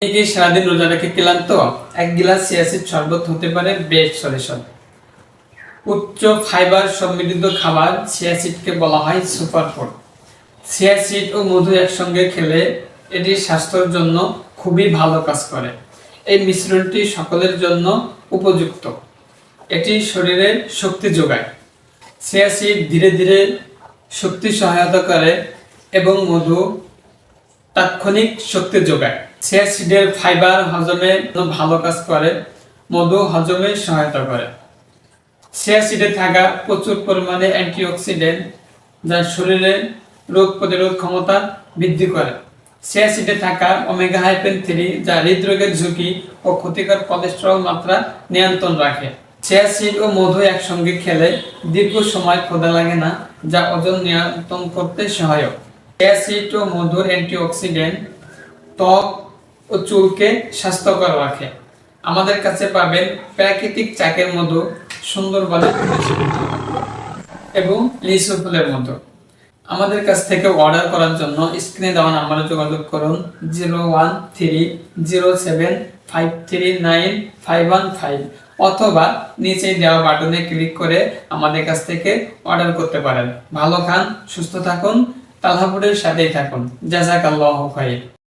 এই যে সারাদিন রোজা রেখে ক্লান্ত, এক গিলাস চিয়া সিড শরবত হতে পারে বেস্ট সলিউশন। উচ্চ ফাইবার সমৃদ্ধ খাবার চিয়া সিডকে বলা হয় সুপারফুড। চিয়া সিড ও মধু একসঙ্গে খেলে এটি স্বাস্থ্যের জন্য খুবই ভালো কাজ করে। এই মিশ্রণটি সকলের জন্য উপযুক্ত। এটি শরীরে শক্তি যোগায়। চিয়া সিড ধীরে ধীরে শক্তি সহায়তা করে এবং মধু তাৎক্ষণিক শক্তি যোগায়। চিয়া সিডের ফাইবার হজমে ভালো কাজ করে, মধু হজমে সহায়তা করে। চিয়া সিডে থাকা প্রচুর পরিমাণে অ্যান্টিঅক্সিডেন্ট যা শরীরে রোগ প্রতিরোধ ক্ষমতা বৃদ্ধি করে। চিয়া সিডে থাকা ওমেগা-3 যা হৃদরোগের ঝুঁকি ও ক্ষতিকর কোলেস্টেরল মাত্রা নিয়ন্ত্রণ রাখে। চিয়া সিড ও মধু একসঙ্গে খেলে দীর্ঘ সময় ক্ষুধা লাগে না, যা ওজন নিয়ন্ত্রণ করতে সহায়ক। চিয়া সিড ও মধুর অ্যান্টিঅক্সিডেন্ট ত্বক ও চুলকে স্বাস্থ্যকর রাখে। আমাদের কাছে পাবেন প্রাকৃতিক চাকের মধু, সুন্দরবনের এবং লিচু ফুলের মধু। আমাদের কাছ থেকে অর্ডার করার জন্য স্ক্রিনে দেওয়া নম্বরে যোগাযোগ করুন 0130753955 অথবা নিচে দেওয়া বাটনে ক্লিক করে আমাদের কাছ থেকে অর্ডার করতে পারেন। ভালো খান, সুস্থ থাকুন, তালহাপুরের সাথেই থাকুন। জাযাকাল্লাহু খাইর।